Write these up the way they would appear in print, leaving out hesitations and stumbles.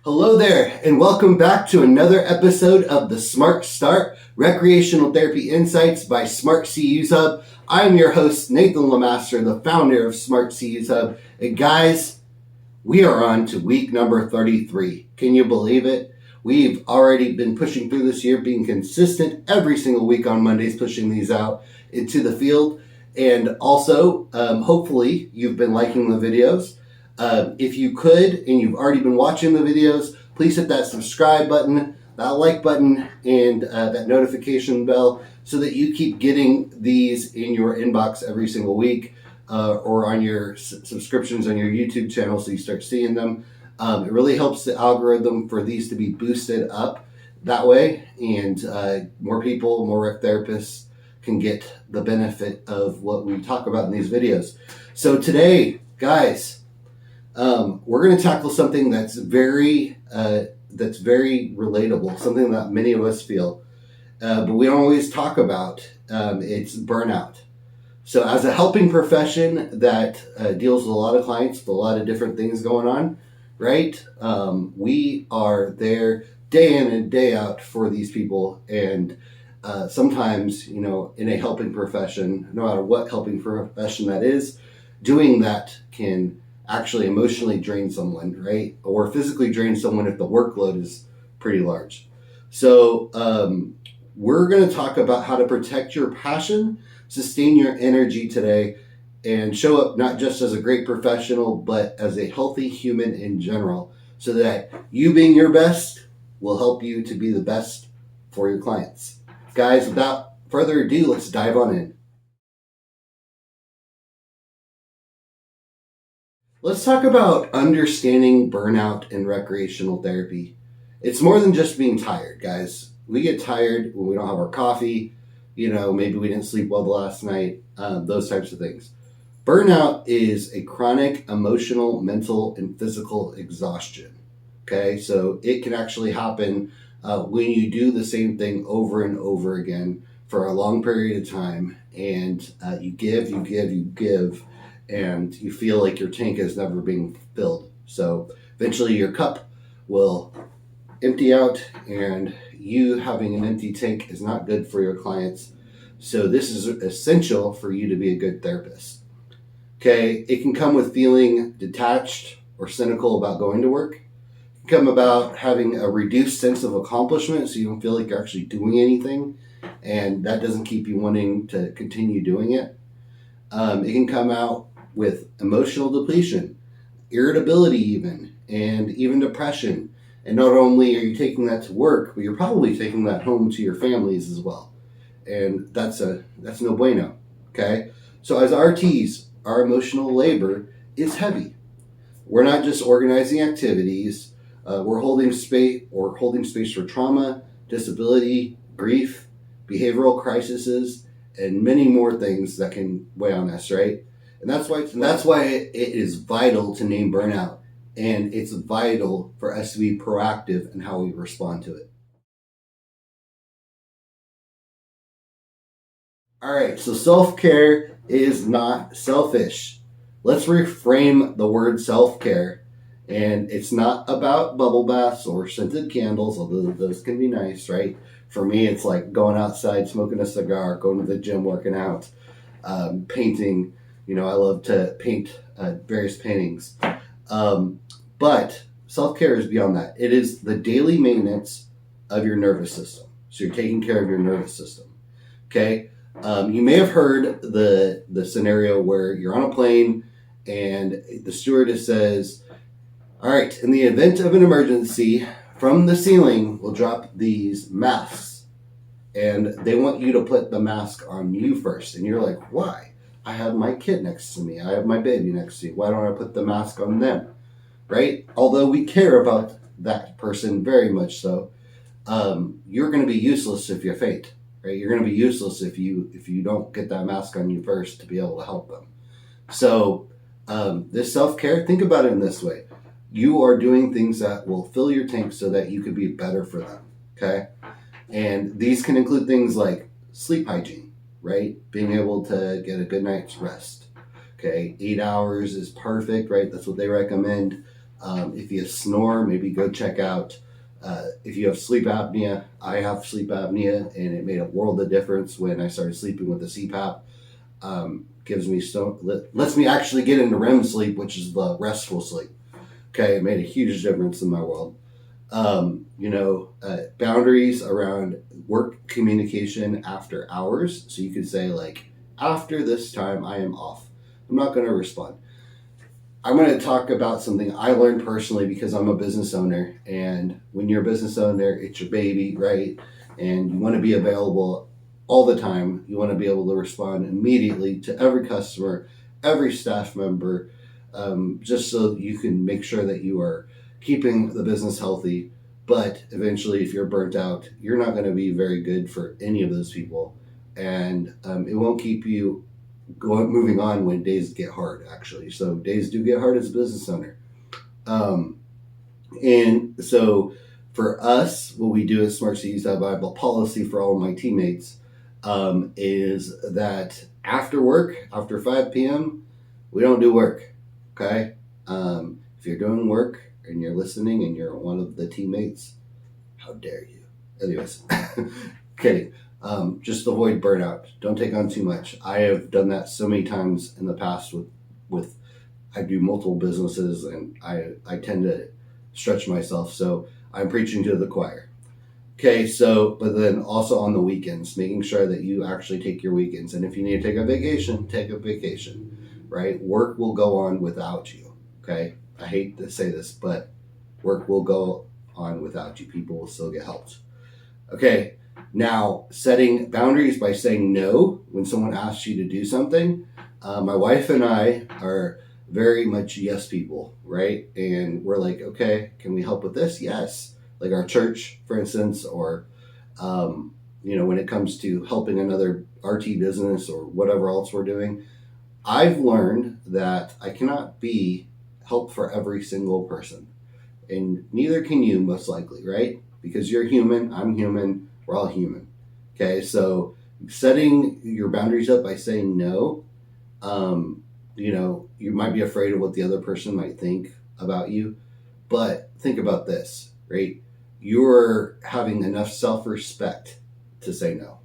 Hello there, and welcome back to another episode of the Smart Start Recreational Therapy Insights by Smart CEUs Hub. I'm your host, Nathan Lamaster, the founder of Smart CEUs Hub. And guys, we are on to week number 33. Can you believe it? We've already been pushing through this year, being consistent every single week on Mondays, pushing these out into the field. And also, hopefully, you've been liking the videos. If you could, and you've already been watching the videos, please hit that subscribe button, that like button, and that notification bell so that you keep getting these in your inbox every single week or on your subscriptions on your YouTube channel so you start seeing them. It really helps the algorithm for these to be boosted up that way, and more people, more rec therapists can get the benefit of what we talk about in these videos. So today, guys, we're going to tackle something that's very relatable, something that many of us feel, but we don't always talk about. It's burnout. So as a helping profession that deals with a lot of clients with a lot of different things going on, right? We are there day in and day out for these people, and sometimes, in a helping profession, no matter what helping profession that is, doing that can actually emotionally drain someone, right? Or physically drain someone if the workload is pretty large. So we're going to talk about how to protect your passion, sustain your energy today, and show up not just as a great professional, but as a healthy human in general, so that you being your best will help you to be the best for your clients. Guys, without further ado, let's dive on in. Let's talk about understanding burnout in recreational therapy. It's more than just being tired, guys. We get tired when we don't have our coffee, maybe we didn't sleep well the last night, those types of things. Burnout is a chronic emotional, mental, and physical exhaustion. Okay, so it can actually happen when you do the same thing over and over again for a long period of time, and you give, and you feel like your tank is never being filled. So eventually your cup will empty out, and you having an empty tank is not good for your clients. So this is essential for you to be a good therapist. Okay, it can come with feeling detached or cynical about going to work. It can come about having a reduced sense of accomplishment, so you don't feel like you're actually doing anything, and that doesn't keep you wanting to continue doing it. It can come out with emotional depletion, irritability and even depression. And not only are you taking that to work, but you're probably taking that home to your families as well. And that's no bueno, okay? So as RTs, our emotional labor is heavy. We're not just organizing activities, we're holding space for trauma, disability, grief, behavioral crises, and many more things that can weigh on us, right? And that's why it is vital to name burnout, and it's vital for us to be proactive in how we respond to it. All right, so self-care is not selfish. Let's reframe the word self-care. And it's not about bubble baths or scented candles, although those can be nice, right? For me, it's like going outside, smoking a cigar, going to the gym, working out, painting. I love to paint various paintings. But self-care is beyond that. It is the daily maintenance of your nervous system. So you're taking care of your nervous system. Okay? You may have heard the scenario where you're on a plane and the stewardess says, all right, in the event of an emergency, from the ceiling we'll drop these masks. And they want you to put the mask on you first. And you're like, why? I have my kid next to me. I have my baby next to me. Why don't I put the mask on them? Right? Although we care about that person very much so, you're going to be useless if you faint. Right? You're going to be useless if you don't get that mask on you first to be able to help them. So this self-care, think about it in this way. You are doing things that will fill your tank so that you could be better for them. Okay? And these can include things like sleep hygiene, right? Being able to get a good night's rest. Okay, 8 hours is perfect, right? That's what they recommend. If you snore, maybe go check out. If you have sleep apnea, I have sleep apnea, and it made a world of difference when I started sleeping with the CPAP. Lets me actually get into REM sleep, which is the restful sleep. Okay, it made a huge difference in my world. Boundaries around work communication after hours. So you could say, like, after this time, I am off. I'm not going to respond. I'm going to talk about something I learned personally because I'm a business owner. And when you're a business owner, it's your baby, right? And you want to be available all the time. You want to be able to respond immediately to every customer, every staff member, just so you can make sure that you are keeping the business healthy. But eventually, if you're burnt out, you're not going to be very good for any of those people. And it won't keep you moving on when days get hard, actually. So days do get hard as a business owner. And so for us, what we do at Smart CEUs, I have a policy for all of my teammates, is that after work, after 5 p.m., we don't do work, okay? If you're doing work and you're listening and you're one of the teammates, how dare you? Anyways, kidding. Just avoid burnout. Don't take on too much. I have done that so many times in the past with I do multiple businesses, and I tend to stretch myself. So I'm preaching to the choir. Okay, so, but then also on the weekends, making sure that you actually take your weekends. And if you need to take a vacation, right? Work will go on without you, okay? I hate to say this, but work will go on without you. People will still get helped. Okay, now setting boundaries by saying no when someone asks you to do something. My wife and I are very much yes people, right? And we're like, okay, can we help with this? Yes. Like our church, for instance, or, when it comes to helping another RT business or whatever else we're doing, I've learned that I cannot be help for every single person. And neither can you, most likely, right? Because you're human, I'm human, we're all human. Okay, so setting your boundaries up by saying no, you might be afraid of what the other person might think about you, but think about this, right? You're having enough self-respect to say no.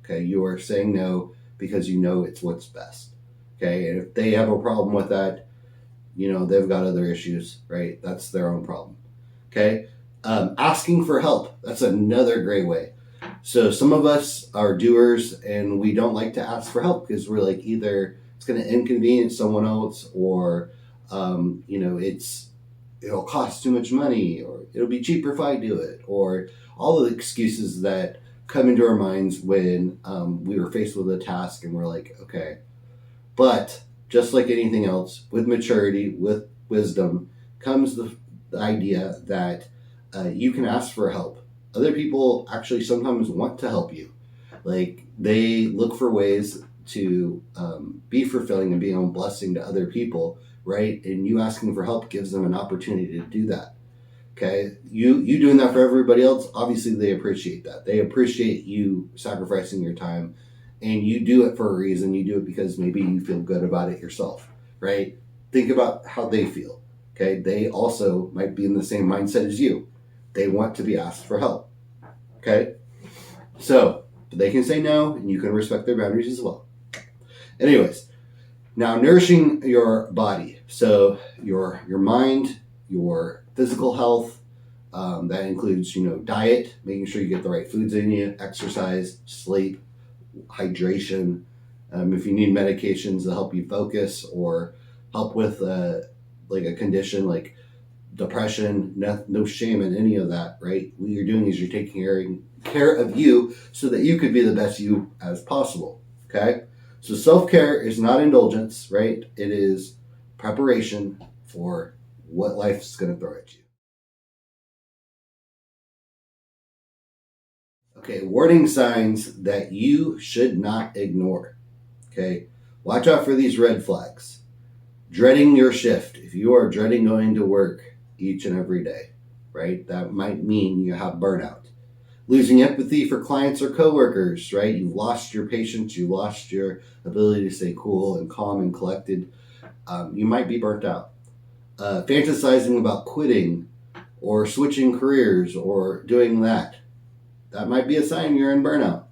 Okay, you are saying no because you know it's what's best. Okay, and if they have a problem with that, they've got other issues, right? That's their own problem. Okay, asking for help. That's another great way. So some of us are doers and we don't like to ask for help because we're like, either it's going to inconvenience someone else, or it'll cost too much money, or it'll be cheaper if I do it, or all the excuses that come into our minds when we were faced with a task and we're like, okay. But just like anything else, with maturity, with wisdom, comes the idea that you can ask for help. Other people actually sometimes want to help you. Like, they look for ways to be fulfilling and be a blessing to other people, right? And you asking for help gives them an opportunity to do that. Okay, you doing that for everybody else, obviously they appreciate that. They appreciate you sacrificing your time, and you do it for a reason. You do it because maybe you feel good about it yourself, right? Think about how they feel. Okay, they also might be in the same mindset as you. They want to be asked for help. Okay, so they can say no, and you can respect their boundaries as well. Anyways, now nourishing your body. So your mind, your physical health, that includes, diet, making sure you get the right foods in you, exercise, sleep, hydration. If you need medications to help you focus or help with like a condition like depression, no shame in any of that, right? What you're doing is you're taking care of you so that you could be the best you as possible, okay? So self-care is not indulgence, right? It is preparation for what life's going to throw at you. Okay, warning signs that you should not ignore. Okay, watch out for these red flags. Dreading your shift. If you are dreading going to work each and every day, right, that might mean you have burnout. Losing empathy for clients or coworkers, right? You've lost your patience, you lost your ability to stay cool and calm and collected. You might be burnt out. fantasizing about quitting or switching careers or doing that. That might be a sign you're in burnout.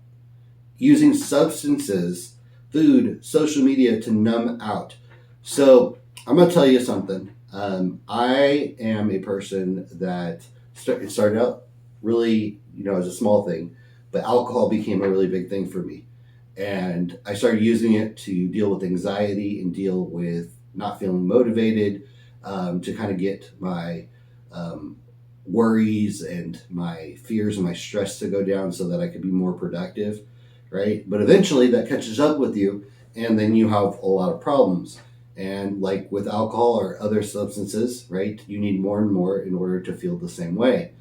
Using substances, food, social media to numb out. So I'm going to tell you something. I am a person that it started out really, as a small thing, but alcohol became a really big thing for me. And I started using it to deal with anxiety and deal with not feeling motivated, to kind of get my worries and my fears and my stress to go down so that I could be more productive, right? But eventually that catches up with you, and then you have a lot of problems. And like with alcohol or other substances, right, you need more and more in order to feel the same way.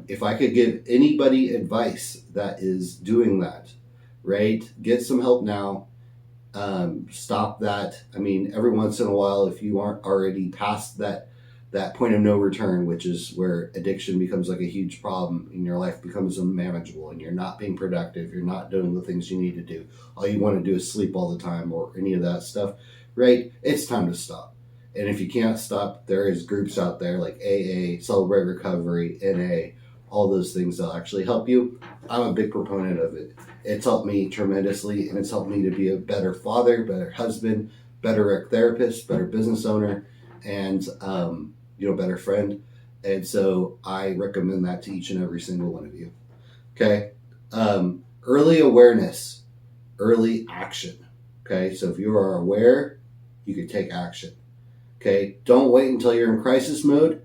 If I could give anybody advice that is doing that, right, get some help now. Stop that. I mean, every once in a while, if you aren't already past that point of no return, which is where addiction becomes like a huge problem and your life becomes unmanageable and you're not being productive, you're not doing the things you need to do, all you want to do is sleep all the time or any of that stuff, right? It's time to stop. And if you can't stop, there is groups out there like AA, Celebrate Recovery, NA, all those things that'll actually help you. I'm a big proponent of it. It's helped me tremendously, and it's helped me to be a better father, better husband, better rec therapist, better business owner, and better friend. And so I recommend that to each and every single one of you. Okay. Early awareness, early action. Okay. So if you are aware, you can take action. Okay. Don't wait until you're in crisis mode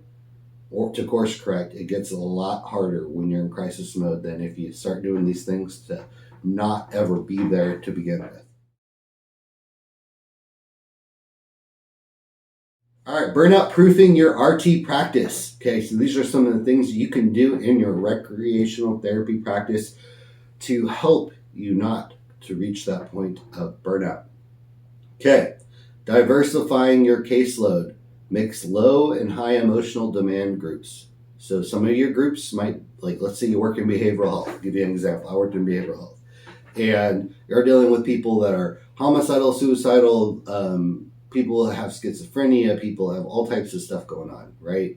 or to course correct. It gets a lot harder when you're in crisis mode than if you start doing these things to not ever be there to begin with. All right, burnout proofing your RT practice. Okay, so these are some of the things you can do in your recreational therapy practice to help you not to reach that point of burnout. Okay, diversifying your caseload. Mix low and high emotional demand groups. So some of your groups might, like, let's say you work in behavioral health. I'll give you an example. I worked in behavioral health. And you're dealing with people that are homicidal, suicidal, people that have schizophrenia, people that have all types of stuff going on, right?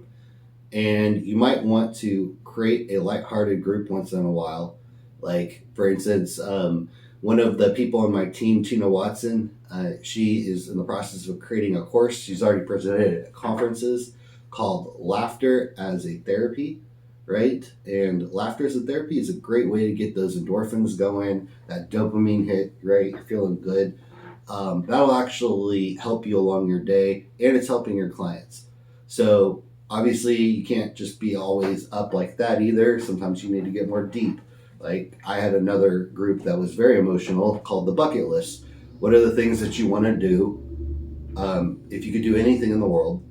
And you might want to create a lighthearted group once in a while. Like, for instance, one of the people on my team, Tina Watson, she is in the process of creating a course. She's already presented at conferences called Laughter as a Therapy, right? And laughter as a therapy is a great way to get those endorphins going, that dopamine hit, right? You're feeling good. That'll actually help you along your day, and it's helping your clients. So obviously you can't just be always up like that either. Sometimes you need to get more deep. Like, I had another group that was very emotional called the bucket list. What are the things that you want to do? If you could do anything in the world,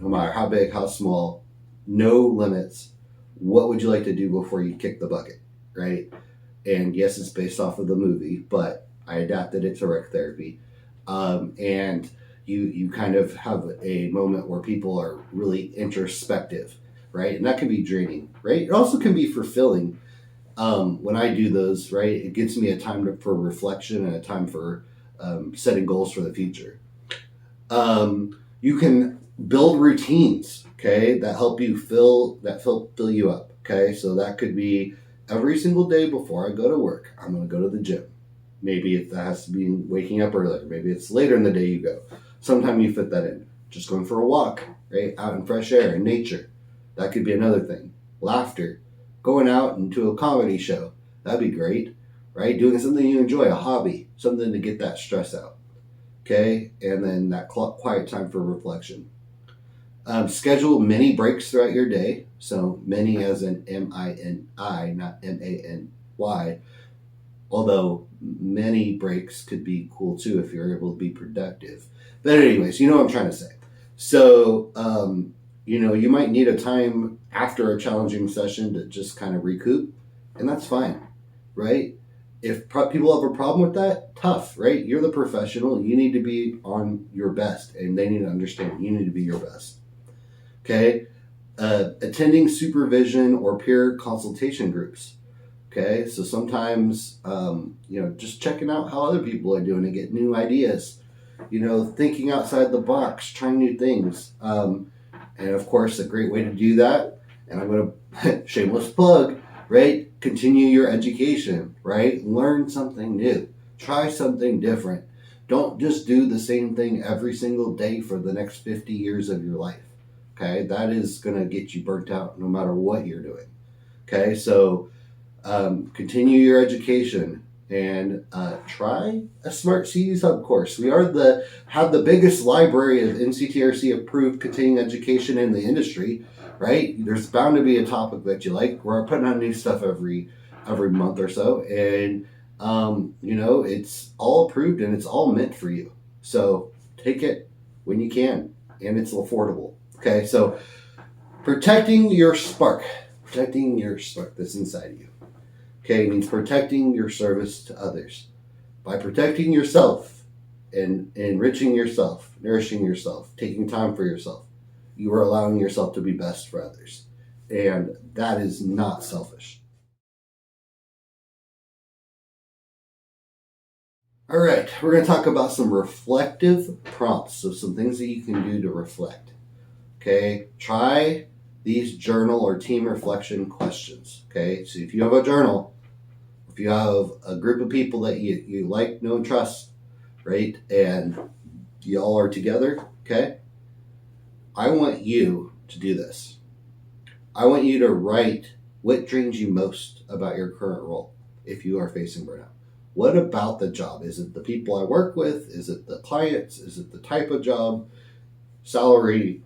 no matter how big, how small, no limits, what would you like to do before you kick the bucket, right? And yes, it's based off of the movie, but I adapted it to rec therapy. And you kind of have a moment where people are really introspective, right? And that can be draining, right? It also can be fulfilling. When I do those, right, it gives me a time for reflection and a time for setting goals for the future. You can build routines, okay, that help you fill you up, okay? So that could be every single day before I go to work, I'm going to go to the gym. Maybe that has to be waking up earlier. Maybe it's later in the day you go. Sometime you fit that in. Just going for a walk, right, out in fresh air, in nature. That could be another thing. Laughter. Going out into a comedy show. That'd be great, right? Doing something you enjoy, a hobby, something to get that stress out. Okay, and then that quiet time for reflection. Schedule many breaks throughout your day. So many as in M-I-N-I, not M-A-N-Y. Although many breaks could be cool too if you're able to be productive. But anyways, you know what I'm trying to say. So, you might need a time after a challenging session to just kind of recoup, and that's fine, right? If people have a problem with that, tough, right? You're the professional. You need to be on your best, and they need to understand you need to be your best. Okay? Attending supervision or peer consultation groups. Okay? So sometimes, just checking out how other people are doing to get new ideas. thinking outside the box, trying new things. And of course, a great way to do that, and I'm going to shameless plug, right? Continue your education, right? Learn something new. Try something different. Don't just do the same thing every single day for the next 50 years of your life. Okay? That is going to get you burnt out no matter what you're doing. Okay? So continue your education and try a Smart CEUs Hub course. We have the biggest library of NCTRC approved continuing education in the industry, right? There's bound to be a topic that you like. We're putting on new stuff every month or so, and it's all approved and it's all meant for you. So take it when you can, and it's affordable. Okay, so protecting your spark that's inside of you. Okay, means protecting your service to others. By protecting yourself and enriching yourself, nourishing yourself, taking time for yourself, you are allowing yourself to be best for others. And that is not selfish. All right, we're going to talk about some reflective prompts. So some things that you can do to reflect. Okay, try these journal or team reflection questions. Okay, so if you have a journal, if you have a group of people that you like, know, and trust, right, and you all are together, okay, I want you to do this. I want you to write what drains you most about your current role if you are facing burnout. What about the job? Is it the people I work with? Is it the clients? Is it the type of job? Salary,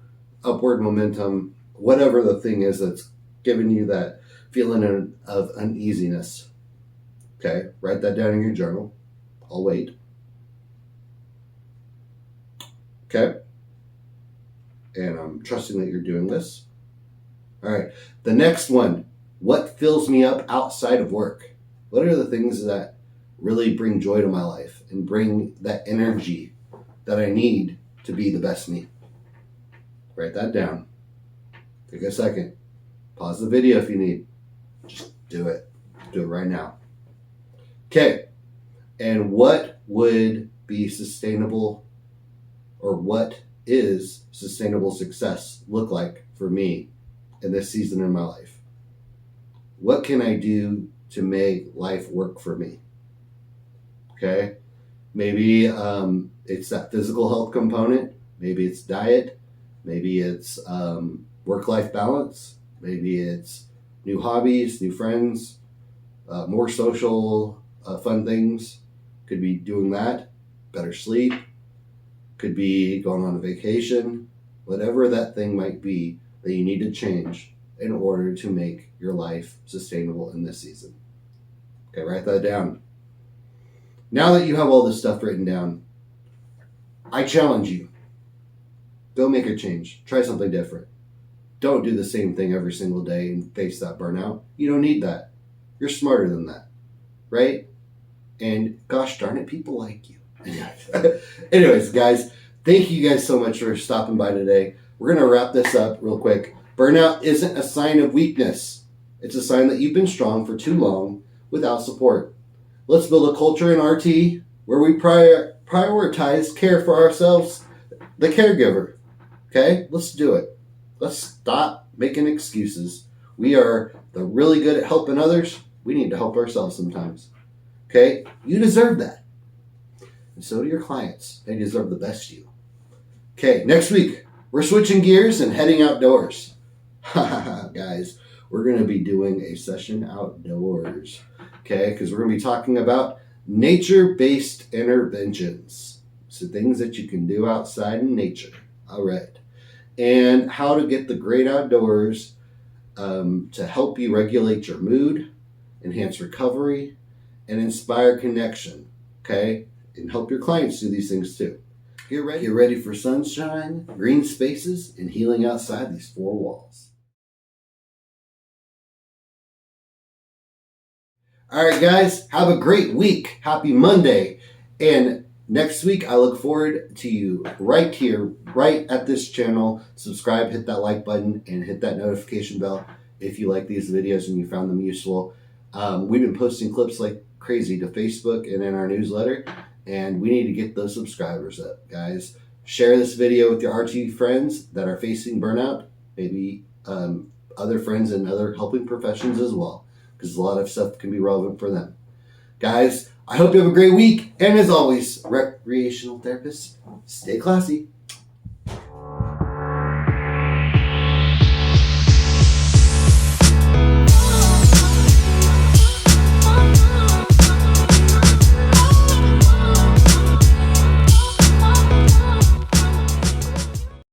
upward momentum, whatever the thing is that's giving you that feeling of uneasiness. Okay, write that down in your journal. I'll wait. Okay, and I'm trusting that you're doing this. All right, the next one, what fills me up outside of work? What are the things that really bring joy to my life and bring that energy that I need to be the best me? Write that down. Take a second. Pause the video if you need. Just do it. Do it right now. Okay, and what would be sustainable, or what is sustainable success look like for me in this season in my life? What can I do to make life work for me? Okay, maybe it's that physical health component. Maybe it's diet. Maybe it's work-life balance. Maybe it's new hobbies, new friends, more social fun things. Could be doing that. Better sleep. Could be going on a vacation. Whatever that thing might be that you need to change in order to make your life sustainable in this season. Okay, write that down. Now that you have all this stuff written down, I challenge you. Go make a change. Try something different. Don't do the same thing every single day and face that burnout. You don't need that. You're smarter than that, right? And gosh darn it, people like you. Anyways, guys, thank you guys so much for stopping by today. We're going to wrap this up real quick. Burnout isn't a sign of weakness. It's a sign that you've been strong for too long without support. Let's build a culture in RT where we prioritize care for ourselves, the caregiver. Okay? Let's do it. Let's stop making excuses. We are really good at helping others. We need to help ourselves sometimes. Okay? You deserve that. And so do your clients. They deserve the best you. Okay, next week, we're switching gears and heading outdoors. Guys, we're going to be doing a session outdoors. Okay, because we're going to be talking about nature-based interventions. So things that you can do outside in nature. All right. And how to get the great outdoors to help you regulate your mood, enhance recovery, and inspire connection. Okay? And help your clients do these things too. Get ready for sunshine, green spaces, and healing outside these four walls. All right, guys, have a great week. Happy Monday. And next week, I look forward to you right here, right at this channel. Subscribe, hit that like button, and hit that notification bell if you like these videos and you found them useful. We've been posting clips like crazy to Facebook and in our newsletter. And we need to get those subscribers up, guys. Share this video with your RT friends that are facing burnout, maybe other friends in other helping professions as well, because a lot of stuff can be relevant for them. Guys, I hope you have a great week. And as always, recreational therapists, stay classy.